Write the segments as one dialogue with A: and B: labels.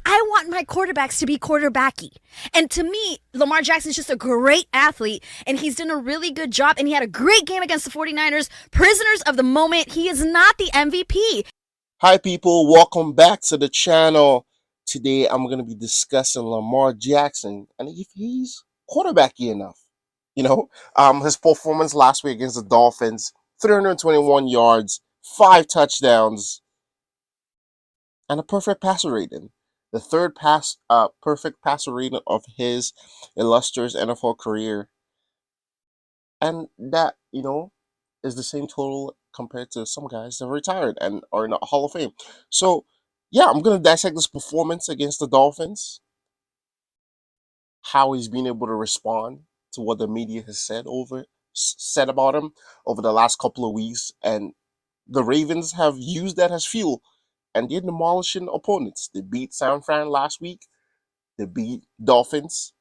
A: I want my quarterbacks to be quarterbacky. And to me, Lamar Jackson's just a great athlete, and he's done a really good job, and he had a great game against the 49ers. Prisoners of the moment. He is not the MVP.
B: Hi, people. Welcome back to the channel. Today, I'm going to be discussing Lamar Jackson and if he's quarterbacky enough. His performance last week against the Dolphins, 321 yards, 5 touchdowns, and a perfect passer rating. The third perfect passer rating of his illustrious NFL career, and that is the same total compared to some guys that are retired and are in the Hall of Fame. So yeah, I'm gonna dissect this performance against the Dolphins, how he's been able to respond to what the media has said about him over the last couple of weeks, and the Ravens have used that as fuel, and they're demolishing opponents. They beat San Fran last week. They beat Dolphins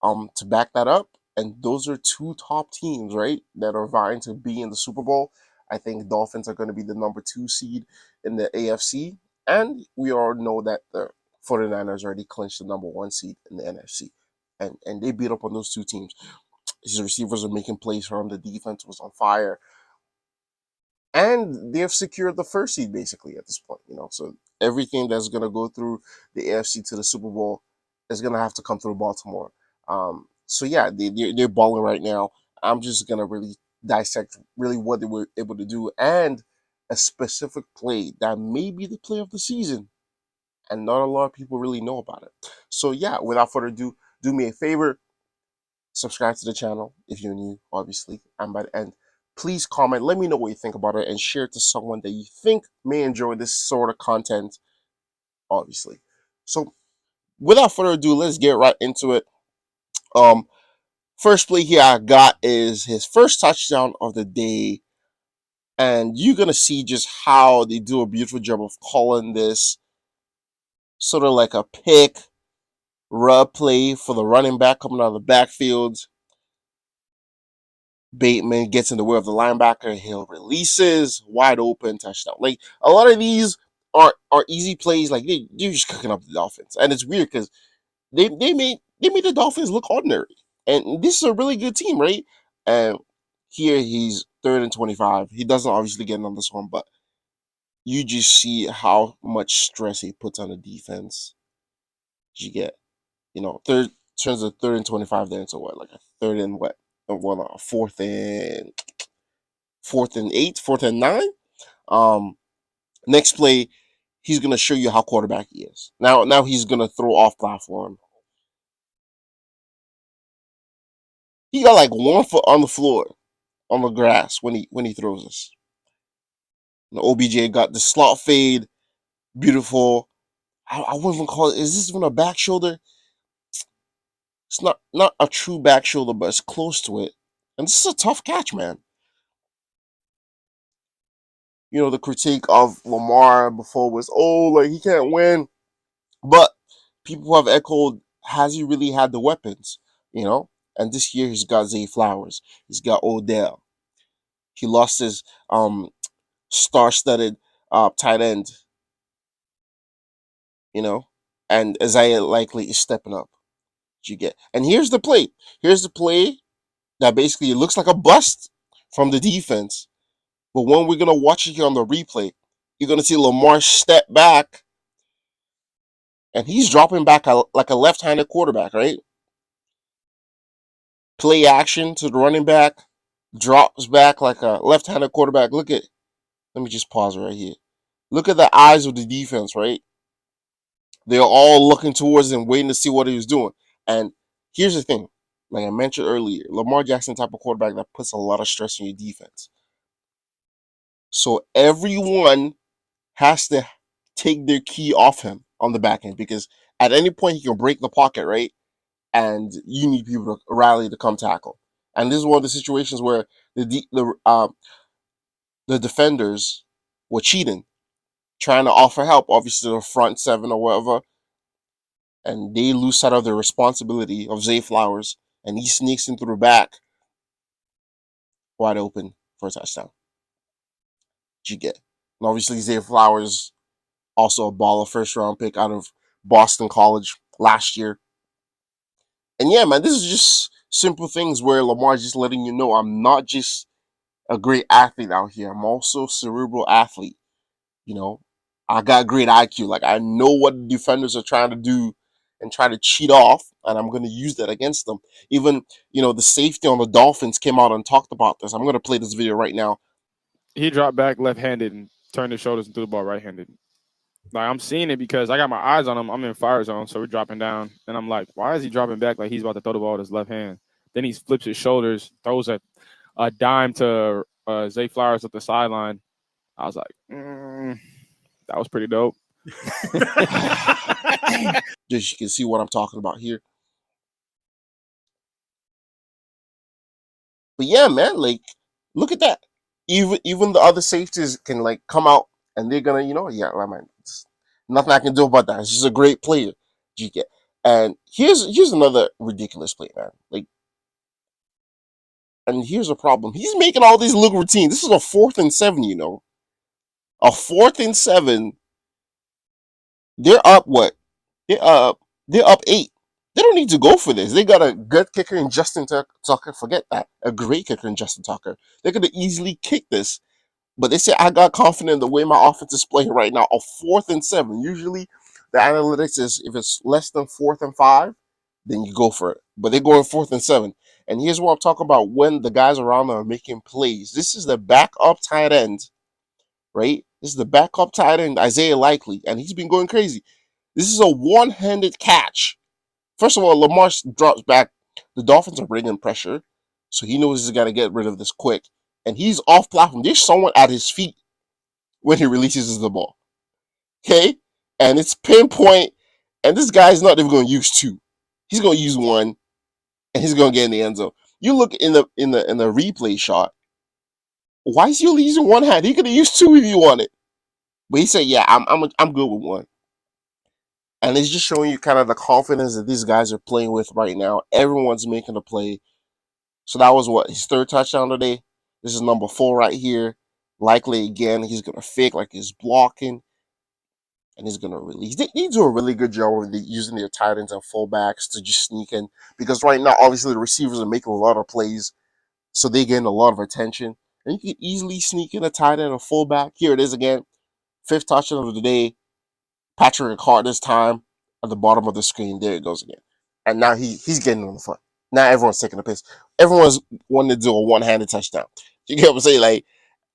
B: to back that up. And those are two top teams, right, that are vying to be in the Super Bowl. I think Dolphins are going to be the number 2 seed in the AFC. And we all know that the 49ers already clinched the number 1 seed in the NFC. And they beat up on those two teams. His receivers are making plays for him. The defense was on fire. And they have secured the 1st seed basically at this point. So everything that's going to go through the AFC to the Super Bowl is going to have to come through Baltimore. So yeah, they're balling right now. I'm just gonna really dissect really what they were able to do and a specific play that may be the play of the season, and not a lot of people really know about it. So yeah, without further ado, do me a favor, subscribe to the channel if you're new, obviously, and by the end, please comment. Let me know what you think about it and share it to someone that you think may enjoy this sort of content, obviously. So without further ado, let's get right into it. Um, First play here I got is his first touchdown of the day. And you're going to see just how they do a beautiful job of calling this sort of like a pick, rub play for the running back coming out of the backfield. Bateman gets in the way of the linebacker. Hill releases, wide open touchdown. Like a lot of these are easy plays. Like they're just cooking up the Dolphins. And it's weird because they made the Dolphins look ordinary. And this is a really good team, right? And here he's 3rd and 25. He doesn't obviously get on this one, but you just see how much stress he puts on the defense. You get, third turns a 3rd and 25 then into what, like a third and what? Well, no, fourth and 8, 4th and 9. Um, Next play, he's gonna show you how quarterback he is. Now he's gonna throw off platform. He got like 1 foot on the floor, on the grass when he throws this. And OBJ got the slot fade, beautiful. I wouldn't even call it. Is this even a back shoulder? It's not a true back shoulder, but it's close to it. And this is a tough catch, man. The critique of Lamar before was, oh, like he can't win. But people have echoed, has he really had the weapons? And this year he's got Zay Flowers, he's got Odell. He lost his star-studded tight end, you know, and Isaiah likely is stepping up. You get, and here's the play. Here's the play that basically looks like a bust from the defense. But when we're gonna watch it here on the replay, you're gonna see Lamar step back, and he's dropping back like a left-handed quarterback, right? Play action to the running back, drops back like a left-handed quarterback. Look at. Let me just pause right here. Look at the eyes of the defense, right? They're all looking towards him, waiting to see what he was doing. And here's the thing, like I mentioned earlier, Lamar Jackson type of quarterback that puts a lot of stress on your defense. So everyone has to take their key off him on the back end because at any point he can break the pocket, right? And you need people to rally to come tackle. And this is one of the situations where the defenders were cheating, trying to offer help, obviously to the front seven or whatever, and they lose sight of their responsibility of Zay Flowers, and he sneaks into the back, wide open for a touchdown. You get, and obviously Zay Flowers also a baller, first round pick out of Boston College last year. And yeah, man, this is just simple things where Lamar's just letting you know I'm not just a great athlete out here. I'm also a cerebral athlete. You know, I got great IQ. Like I know what the defenders are trying to do and try to cheat off, and I'm going to use that against them. Even the safety on the Dolphins came out and talked about this. I'm going to play this video right now.
C: He dropped back left-handed and turned his shoulders and threw the ball right-handed. Like I'm seeing it because I got my eyes on him. I'm in fire zone, so we're dropping down, and I'm like, why is he dropping back like he's about to throw the ball with his left hand? Then he flips his shoulders, throws a dime to Zay Flowers at the sideline. I was like, that was pretty dope.
B: Just you can see what I'm talking about here. But yeah, man, like look at that. Even the other safeties can like come out and they're gonna, yeah, like, man, nothing I can do about that. He's just a great player. You get. And here's another ridiculous play, man. Like, and here's a problem. He's making all these little routines. This is a 4th and 7, a 4th and 7. They're up what? They're up 8. They don't need to go for this. They got a good kicker in Justin Tucker. Forget that. A great kicker in Justin Tucker. They could have easily kicked this. But they say I got confident in the way my offense is playing right now. A 4th and 7. Usually the analytics is if it's less than 4th and 5, then you go for it. But they're going 4th and 7. And here's what I'm talking about when the guys around them are making plays. This is the backup tight end, right? This is the backup tight end, Isaiah Likely, and he's been going crazy. This is a one-handed catch. First of all, Lamar drops back. The Dolphins are bringing pressure, so he knows he's got to get rid of this quick. And he's off platform. There's someone at his feet when he releases the ball. Okay? And it's pinpoint, and this guy's not even going to use 2. He's going to use 1, and he's going to get in the end zone. You look in the replay shot. Why is he only using 1 hand? He could have used 2 if he wanted. But he said, "Yeah, I'm good with 1." And it's just showing you kind of the confidence that these guys are playing with right now. Everyone's making a play. So that was what his 3rd touchdown today. This is number 4 right here. Likely again, he's gonna fake like he's blocking, and he's gonna release. They do a really good job of using their tight ends and fullbacks to just sneak in because right now, obviously, the receivers are making a lot of plays, so they're getting a lot of attention. And you can easily sneak in a tight end or fullback. Here it is again, 5th touchdown of the day. Patrick Ricard this time at the bottom of the screen. There it goes again. And now he's getting on the front. Now everyone's taking a piss. Everyone's wanting to do a one-handed touchdown. You get what I'm saying? Like,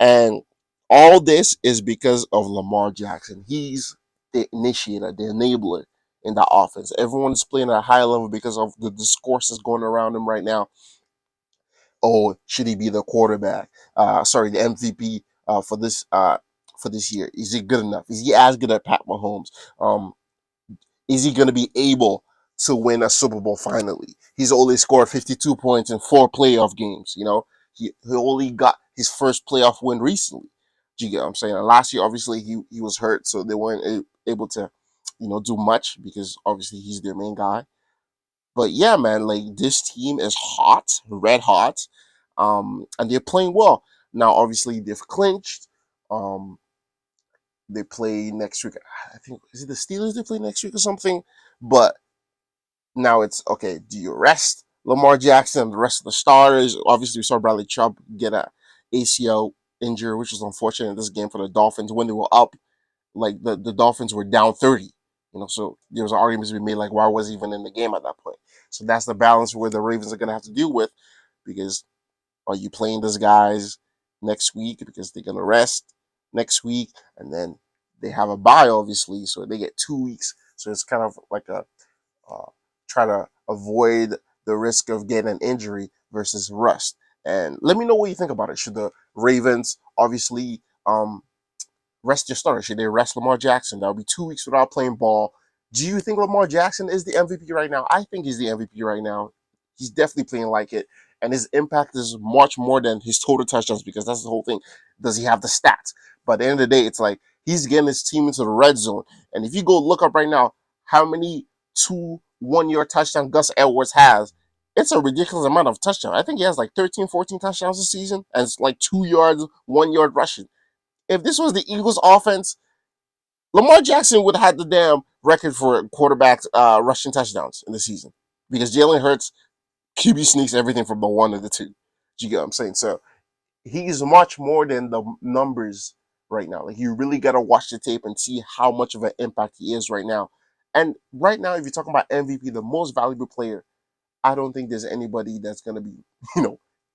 B: and all this is because of Lamar Jackson. He's the initiator, the enabler in that offense. Everyone's playing at a high level because of the discourses going around him right now. Oh, should he be the quarterback? The MVP for this year. Is he good enough? Is he as good as Pat Mahomes? Is he going to be able to win a Super Bowl finally? He's only scored 52 points in 4 playoff games. He only got his first playoff win recently. Do you get what I'm saying? And last year, obviously, he was hurt, so they weren't able to, do much because obviously he's their main guy. But yeah, man, like this team is hot, red hot, and they're playing well. Now, obviously, they've clinched. Um, they play next week. I think is it the Steelers they play next week or something. But now it's okay. Do you rest Lamar Jackson and the rest of the starters? Obviously, we saw Bradley Chubb get a ACL injury, which was unfortunate in this game for the Dolphins when they were up. Like the Dolphins were down 30. So there was an argument to be made like why was he even in the game at that point? So that's the balance where the Ravens are going to have to deal with because are you playing those guys next week because they're going to rest next week and then they have a bye obviously, so they get 2 weeks. So it's kind of like a try to avoid the risk of getting an injury versus rust. And let me know what you think about it. Should the Ravens obviously rest your starter? Should they rest Lamar Jackson? That'll be 2 weeks without playing ball. Do you think Lamar Jackson is the MVP right now? I think he's the MVP right now. He's definitely playing like it. And his impact is much more than his total touchdowns because that's the whole thing. Does he have the stats? But at the end of the day, it's like he's getting his team into the red zone. And if you go look up right now how many 2 1-yard touchdowns Gus Edwards has, it's a ridiculous amount of touchdowns. I think he has like 13, 14 touchdowns this season. And it's like 2 yards, 1 yard rushing. If this was the Eagles offense, Lamar Jackson would have had the damn record for quarterbacks rushing touchdowns in the season because Jalen Hurts QB sneaks everything from the one to the two. Do you get what I'm saying? So he's much more than the numbers right now. Like you really gotta watch the tape and see how much of an impact he is right now. And right now, if you're talking about MVP, the most valuable player, I don't think there's anybody that's gonna be,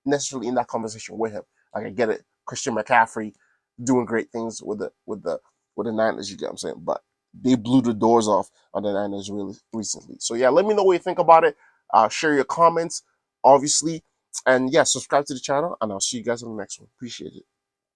B: necessarily in that conversation with him. Like I get it, Christian McCaffrey doing great things with the Niners. You get what I'm saying? But they blew the doors off on the Niners really recently. So yeah, let me know what you think about it. Share your comments, obviously, and yeah, subscribe to the channel, and I'll see you guys on the next one. Appreciate it.